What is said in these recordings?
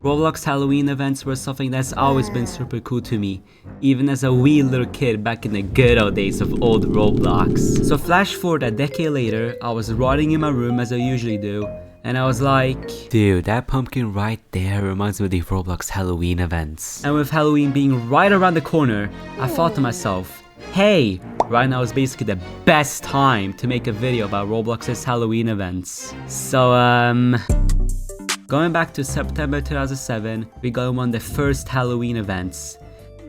Roblox Halloween events were something that's always been super cool to me, even as a wee little kid back in the good old days of old Roblox. So flash forward a decade later, I was rotting in my room as I usually do, and I was like, dude, that pumpkin right there reminds me of the Roblox Halloween events. And with Halloween being right around the corner, I thought to myself, hey, right now is basically the best time to make a video about Roblox's Halloween events. So, going back to September 2007, we got one of the first Halloween events.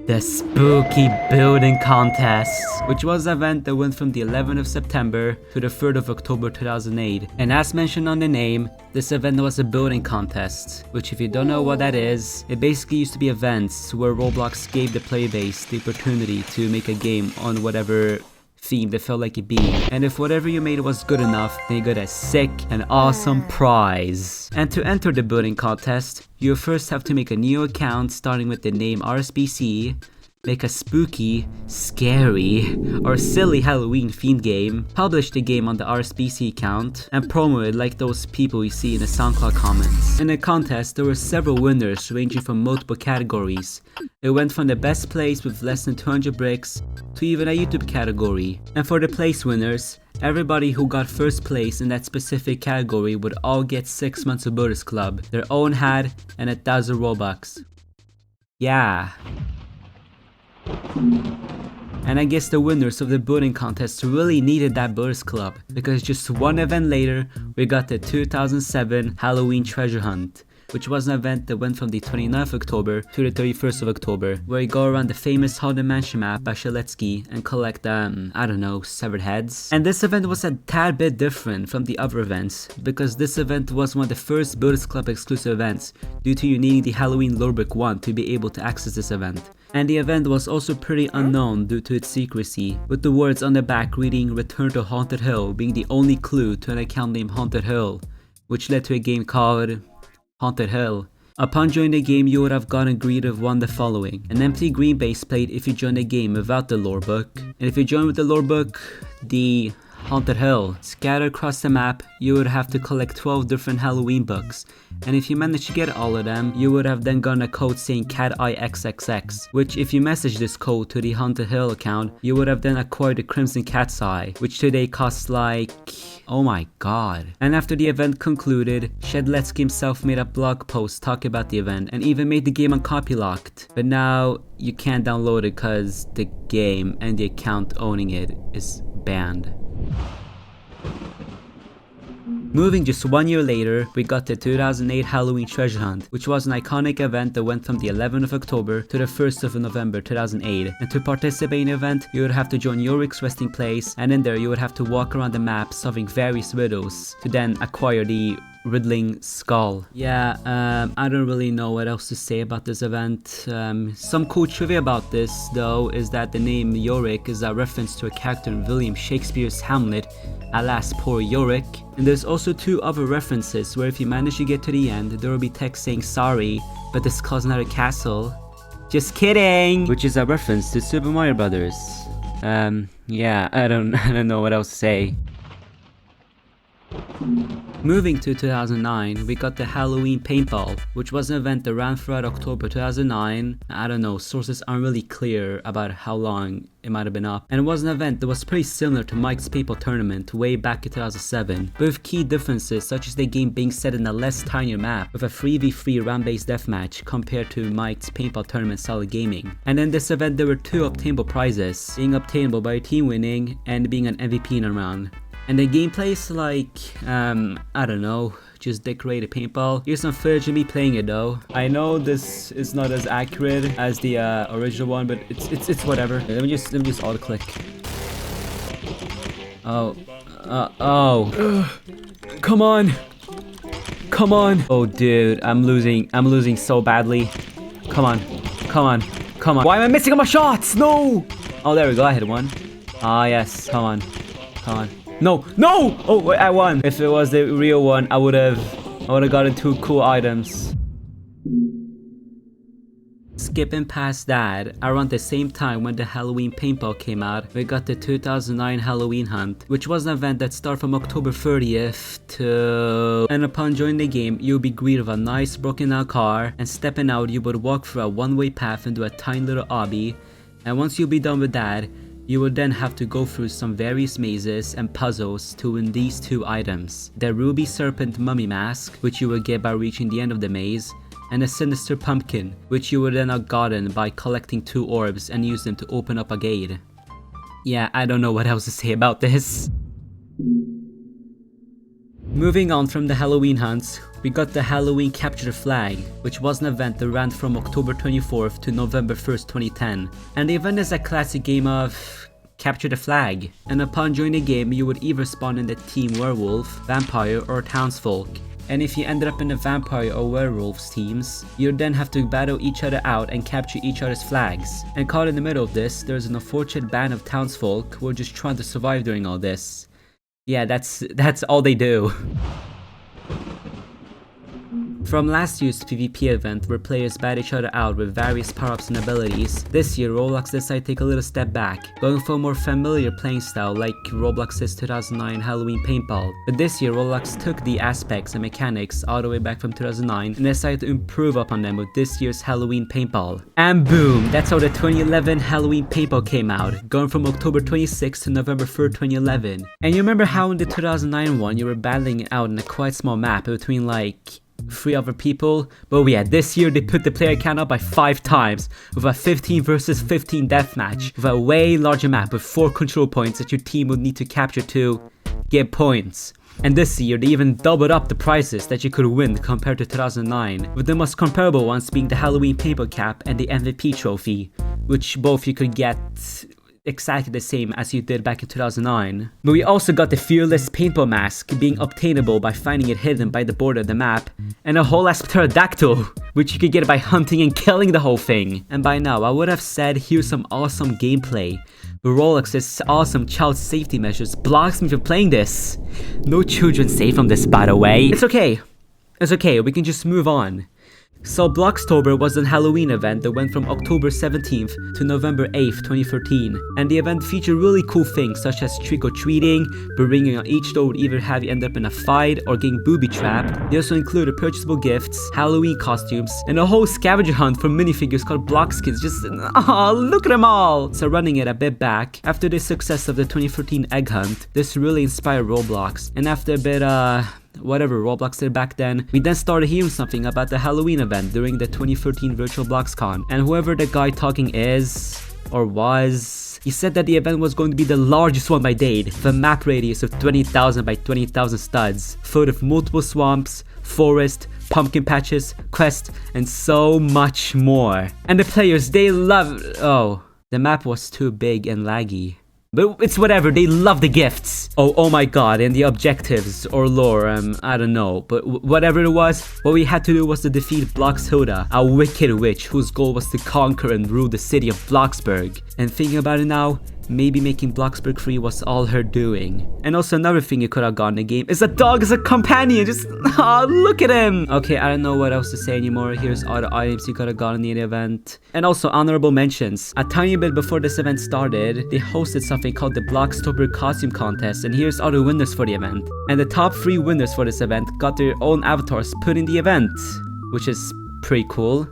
The Spooky Building Contest, which was an event that went from the 11th of September to the 3rd of October 2008. And as mentioned on the name, this event was a building contest, which if you don't know what that is, it basically used to be events where Roblox gave the playbase the opportunity to make a game on whatever theme they felt like it being, and if whatever you made was good enough, then you got a sick and awesome prize. And to enter the building contest, you first have to make a new account starting with the name RSBC, make a spooky, scary, or silly Halloween themed game, publish the game on the RSBC account, and promo it like those people you see in the SoundCloud comments. In the contest, there were several winners ranging from multiple categories. It went from the best place with less than 200 bricks to even a YouTube category. And for the place winners, everybody who got first place in that specific category would all get 6 months of Builders Club, their own hat, and 1,000 Robux. Yeah. And I guess the winners of the building contest really needed that Builders Club, because just one event later, we got the 2007 Halloween Treasure Hunt, which was an event that went from the 29th of October to the 31st of October, where you go around the famous Haunted Mansion map by Shaletsky and collect, I don't know, severed heads. And this event was a tad bit different from the other events, because this event was one of the first Builders Club exclusive events, due to you needing the Halloween Lorebook 1 to be able to access this event. And the event was also pretty unknown due to its secrecy, with the words on the back reading Return to Haunted Hill being the only clue to an account named Haunted Hill, which led to a game called Haunted Hill. Upon joining the game, you would have gotten greeted with one the following: an empty green base plate if you join the game without the lore book, and if you join with the lore book, the Haunted Hill. Scattered across the map, you would have to collect 12 different Halloween books, and if you manage to get all of them, you would have then gotten a code saying CATEYEXXX, which if you message this code to the Haunted Hill account, you would have then acquired the Crimson Cat's Eye, which today costs like, oh my god. And after the event concluded, Shedletsky himself made a blog post talking about the event and even made the game uncopylocked, but now you can't download it cause the game and the account owning it is banned. Moving just 1 year later, we got the 2008 Halloween Treasure Hunt, which was an iconic event that went from the 11th of October to the 1st of November 2008. And to participate in the event, you would have to join Yorick's resting place, and in there you would have to walk around the map solving various riddles to then acquire the riddling skull. Yeah, I don't really know what else to say about this event. Some cool trivia about this though is that the name Yorick is a reference to a character in William Shakespeare's Hamlet, alas poor Yorick. And there's also two other references where if you manage to get to the end, there will be text saying sorry, but this skull's not a castle. Just kidding! Which is a reference to Super Mario Brothers. Yeah, I don't know what else to say. Moving to 2009, we got the Halloween Paintball, which was an event that ran throughout October 2009. I don't know, sources aren't really clear about how long it might have been up. And it was an event that was pretty similar to Mike's Paintball tournament way back in 2007, but with key differences such as the game being set in a less tinier map with a 3v3 round-based deathmatch compared to Mike's Paintball tournament style of gaming. And in this event there were two obtainable prizes, being obtainable by a team winning and being an MVP in a round. And the gameplay is like, I don't know, just decorate a paintball. Here's some footage of me playing it though. I know this is not as accurate as the original one, but it's whatever. Let me just auto click. Oh, come on, come on. Oh dude, I'm losing so badly. Come on. Why am I missing all my shots? No. Oh, there we go. I hit one. Ah yes, come on. No! Oh, wait, I won. If it was the real one, I would have gotten 2 cool items. skipping past that, around the same time when the Halloween Paintball came out, we got the 2009 Halloween Hunt, which was an event that started from October 30th to... And upon joining the game, you'll be greeted with a nice broken out car, and stepping out you would walk through a one-way path into a tiny little obby, and once you'll be done with that, you will then have to go through some various mazes and puzzles to win these two items. The Ruby Serpent Mummy Mask, which you will get by reaching the end of the maze, and a Sinister Pumpkin, which you will then have gotten by collecting 2 orbs and use them to open up a gate. Yeah, I don't know what else to say about this. Moving on from the Halloween hunts, we got the Halloween Capture the Flag, which was an event that ran from October 24th to November 1st, 2010. And the event is a classic game of capture the flag. And upon joining the game, you would either spawn in the team Werewolf, Vampire, or Townsfolk. And if you ended up in the Vampire or Werewolves teams, you'd then have to battle each other out and capture each other's flags. And caught in the middle of this, there's an unfortunate band of Townsfolk who are just trying to survive during all this. Yeah, that's all they do. From last year's PvP event where players bat each other out with various power-ups and abilities, this year Roblox decided to take a little step back, going for a more familiar playing style like Roblox's 2009 Halloween Paintball. But this year Roblox took the aspects and mechanics all the way back from 2009 and decided to improve upon them with this year's Halloween Paintball. And boom, that's how the 2011 Halloween Paintball came out, going from October 26th to November 3rd, 2011. And you remember how in the 2009 one you were battling it out in a quite small map between like 3 other people? But yeah, this year they put the player count up by 5 times with a 15 versus 15 deathmatch with a way larger map with 4 control points that your team would need to capture to get points. And this year they even doubled up the prizes that you could win compared to 2009, with the most comparable ones being the Halloween Paintball Cap and the MVP trophy, which both you could get exactly the same as you did back in 2009. But we also got the Fearless Paintball Mask being obtainable by finding it hidden by the border of the map, and a whole ass pterodactyl, which you could get by hunting and killing the whole thing. And by now I would have said here's some awesome gameplay, but Roblox's awesome child safety measures blocks me from playing this. No children safe from this, by the way. It's okay, we can just move on. So BLOXtober was a Halloween event that went from October 17th to November 8th, 2013. And the event featured really cool things such as trick-or-treating, but ringing on each door would either have you end up in a fight or getting booby-trapped. They also included purchasable gifts, Halloween costumes, and a whole scavenger hunt for minifigures called Bloxkins. Just, look at them all! So running it a bit back, after the success of the 2013 Egg Hunt, this really inspired Roblox. And after a bit, whatever Roblox did back then, we then started hearing something about the Halloween event during the 2013 virtual BLOXCon, and whoever the guy talking is, or was, he said that the event was going to be the largest one by date, with a map radius of 20,000 by 20,000 studs, filled with multiple swamps, forest, pumpkin patches, quests, and so much more. And the players, they love— oh, the map was too big and laggy. But it's whatever, they love the gifts. Oh my god, and the objectives or lore, I don't know. But whatever it was, what we had to do was to defeat Bloxhilda, a wicked witch whose goal was to conquer and rule the city of Bloxburg. And thinking about it now, maybe making Bloxburg free was all her doing. And also another thing you could have gotten in the game is a dog as a companion. Just, look at him. Okay, I don't know what else to say anymore. Here's all the items you could have gotten in the event. And also honorable mentions. A tiny bit before this event started, they hosted something called the BLOXtober costume contest, and here's all the winners for the event. And the top 3 winners for this event got their own avatars put in the event, which is pretty cool.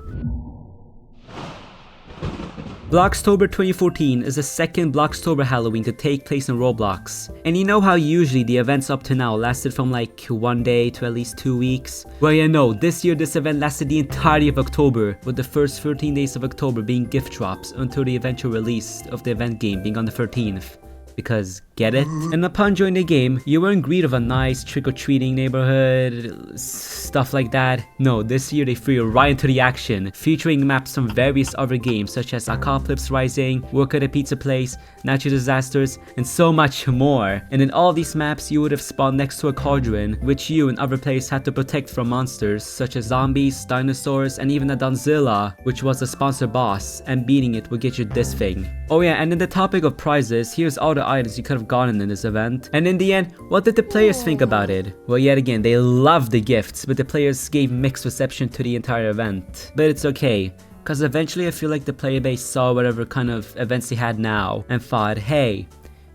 BLOXtober 2014 is the second BLOXtober Halloween to take place in Roblox. And you know how usually the events up to now lasted from like 1 day to at least 2 weeks? Well, you know, this year this event lasted the entirety of October, with the first 13 days of October being gift drops until the eventual release of the event game being on the 13th. Because, get it? And upon joining the game, you weren't greeted with a nice trick-or-treating neighborhood, stuff like that. No, this year they threw you right into the action, featuring maps from various other games such as Apocalypse Rising, Work at a Pizza Place, Natural Disasters, and so much more. And in all these maps, you would have spawned next to a cauldron, which you and other players had to protect from monsters such as zombies, dinosaurs, and even a Donzilla, which was the sponsor boss, and beating it would get you this thing. Oh yeah, and in the topic of prizes, here's all the items you could have gotten in this event. And in the end, what did the players think about it? Well, yet again, they loved the gifts, but the players gave mixed reception to the entire event. But it's okay. Cause eventually I feel like the player base saw whatever kind of events they had now and thought, hey,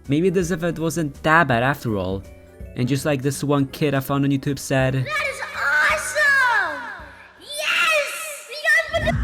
maybe this event wasn't that bad after all. And just like this one kid I found on YouTube said, "That is awesome! Yes! We got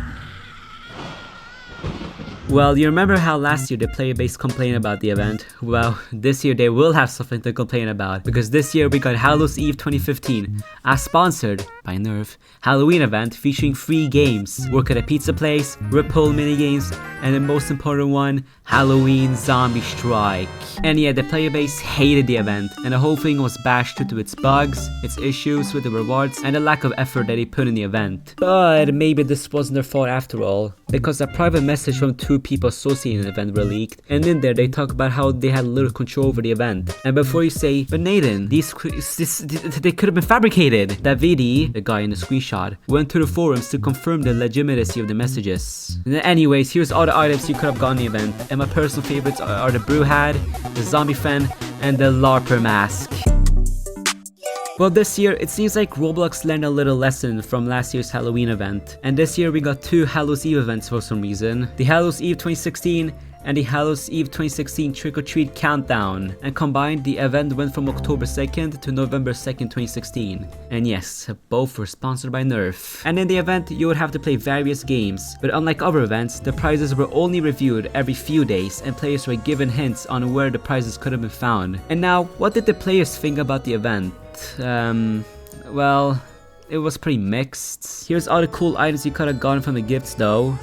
well, you remember how last year the player base complained about the event? Well, this year they will have something to complain about, because this year we got Hallow's Eve 2015, as sponsored by Nerf, Halloween event featuring free games, work at a pizza place, rip-pull minigames, and the most important one, Halloween Zombie Strike. And yeah, the player base hated the event, and the whole thing was bashed due to its bugs, its issues with the rewards, and the lack of effort that they put in the event. But maybe this wasn't their fault after all, because a private message from two people associated with the event were leaked, and in there they talk about how they had little control over the event. And before you say, but Nathan, they could have been fabricated, Davidi, the guy in the screenshot, went to the forums to confirm the legitimacy of the messages. Anyways, here's all the items you could have gotten in the event, and my personal favorites are the brew hat, the zombie fan, and the LARPer mask. Well, this year, it seems like Roblox learned a little lesson from last year's Halloween event. And this year we got two Hallow's Eve events for some reason. The Hallow's Eve 2016 and the Hallow's Eve 2016 Trick-or-Treat Countdown. And combined, the event went from October 2nd to November 2nd, 2016. And yes, both were sponsored by Nerf. And in the event, you would have to play various games. But unlike other events, the prizes were only reviewed every few days and players were given hints on where the prizes could have been found. And now, what did the players think about the event? Well, it was pretty mixed. Here's all the cool items you could have gotten from the gifts though.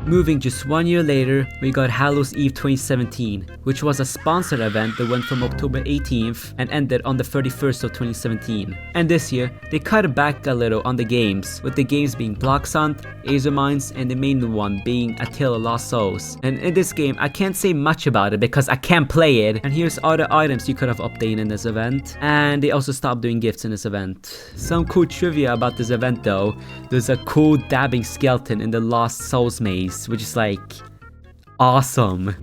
Moving just 1 year later, we got Hallow's Eve 2017, which was a sponsored event that went from October 18th and ended on the 31st of 2017. And this year, they cut back a little on the games, with the games being BLOXtober, Azer Mines, and the main one being A Tale of Lost Souls. And in this game, I can't say much about it because I can't play it. And here's all the items you could have obtained in this event. And they also stopped doing gifts in this event. Some cool trivia about this event though, there's a cool dabbing skeleton in the Lost Souls maze, which is like awesome.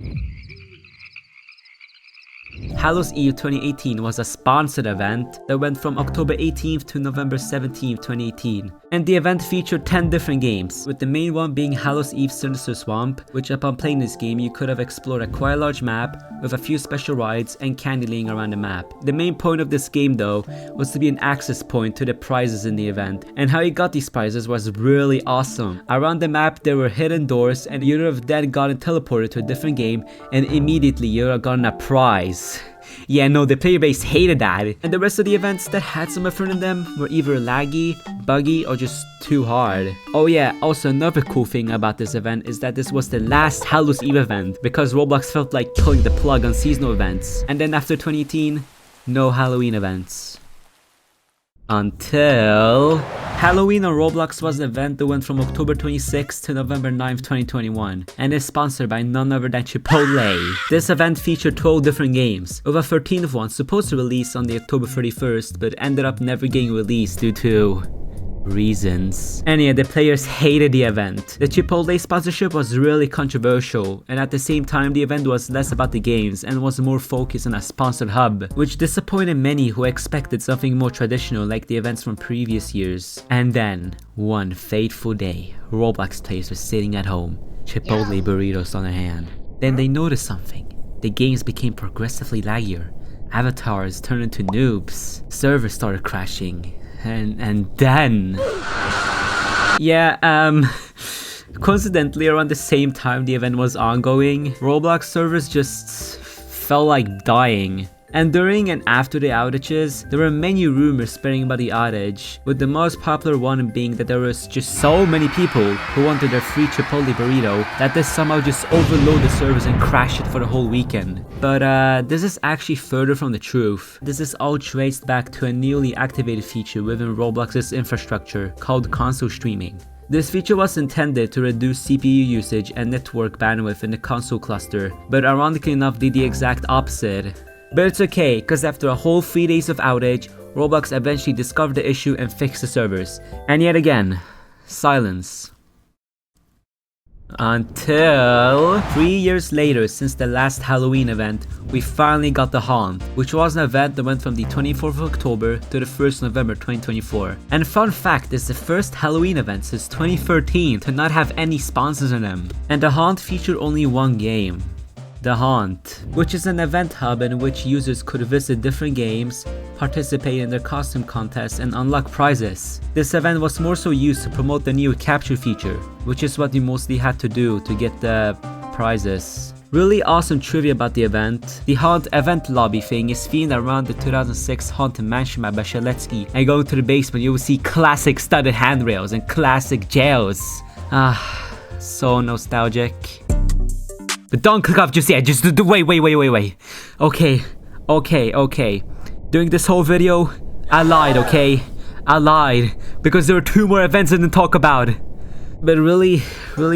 Hallow's Eve 2018 was a sponsored event that went from October 18th to November 17th, 2018. And the event featured 10 different games, with the main one being Hallow's Eve Sinister Swamp, which upon playing this game you could have explored a quite large map with a few special rides and candy laying around the map. The main point of this game though was to be an access point to the prizes in the event, and how you got these prizes was really awesome. Around the map there were hidden doors and you would have then gotten teleported to a different game and immediately you would have gotten a prize. Yeah, no, the player base hated that. And the rest of the events that had some effort in them were either laggy, buggy, or just too hard. Oh yeah, also another cool thing about this event is that this was the last Hallow's Eve event because Roblox felt like pulling the plug on seasonal events. And then after 2018, no Halloween events. Until Halloween on Roblox was an event that went from October 26th to November 9th, 2021, and is sponsored by none other than Chipotle. This event featured 12 different games, with a 13th one supposed to release on the October 31st, but ended up never getting released due to reasons. And yeah, the players hated the event. The Chipotle sponsorship was really controversial, and at the same time the event was less about the games and was more focused on a sponsored hub, which disappointed many who expected something more traditional like the events from previous years. And then, one fateful day, Roblox players were sitting at home, Chipotle burritos on their hand. Then they noticed something. The games became progressively laggier. Avatars turned into noobs. Servers started crashing. And then... Yeah, coincidentally around the same time the event was ongoing, Roblox servers just felt like dying. And during and after the outages, there were many rumors spreading about the outage, with the most popular one being that there was just so many people who wanted their free Chipotle burrito that this somehow just overloaded the servers and crashed it for the whole weekend. But this is actually further from the truth. This is all traced back to a newly activated feature within Roblox's infrastructure called console streaming. This feature was intended to reduce CPU usage and network bandwidth in the console cluster, but ironically enough did the exact opposite. But it's okay, cause after a whole 3 days of outage, Roblox eventually discovered the issue and fixed the servers. And yet again, silence. Until 3 years later, since the last Halloween event, we finally got The Haunt, which was an event that went from the 24th of October to the 1st November 2024. And fun fact, it's the first Halloween event since 2013 to not have any sponsors in them. And The Haunt featured only one game, The Haunt, which is an event hub in which users could visit different games, participate in their costume contests, and unlock prizes. This event was more so used to promote the new capture feature, which is what you mostly had to do to get the prizes. Really awesome trivia about the event. The Haunt event lobby thing is themed around the 2006 Haunted Mansion map by Shaletsky, and going to the basement you will see classic studded handrails and classic jails. Ah, so nostalgic. But don't click off just yet, just wait. Okay. During this whole video, I lied, okay? I lied, because there were 2 more events I didn't talk about. But really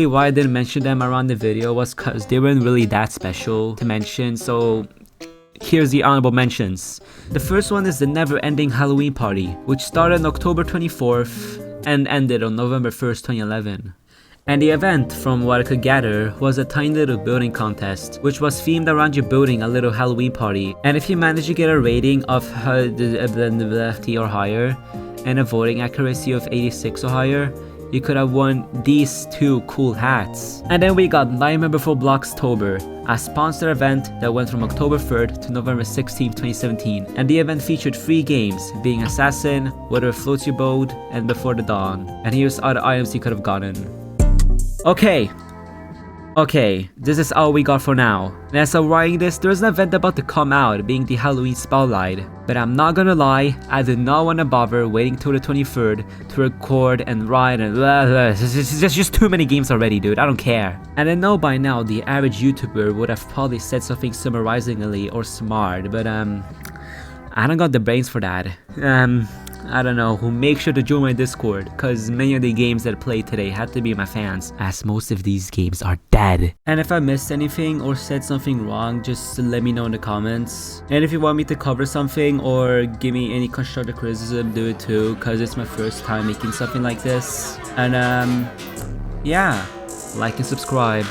why I didn't mention them around the video was cause they weren't really that special to mention, so here's the honorable mentions. The first one is the never-ending Halloween party, which started on October 24th and ended on November 1st, 2011. And the event, from what I could gather, was a tiny little building contest, which was themed around you building a little Halloween party. And if you managed to get a rating of T or higher, and a voting accuracy of 86 or higher, you could have won these 2 cool hats. And then we got Nightmare Before BLOXtober, a sponsored event that went from October 3rd to November 16th, 2017. And the event featured 3 games, being Assassin, Whether It Floats Your Boat, and Before the Dawn. And here's other items you could have gotten. Okay, this is all we got for now. And as I'm writing this, there's an event about to come out, being the Halloween Spotlight. But I'm not gonna lie, I do not want to bother waiting till the 23rd to record and write and There's just too many games already, dude, I don't care. And I know by now the average YouTuber would have probably said something summarizingly or smart, but I don't got the brains for that. I don't know, make sure to join my Discord, cause many of the games that I played today had to be my fans, as most of these games are dead. And if I missed anything or said something wrong, just let me know in the comments. And if you want me to cover something or give me any constructive criticism, do it too, cause it's my first time making something like this. And yeah, like and subscribe.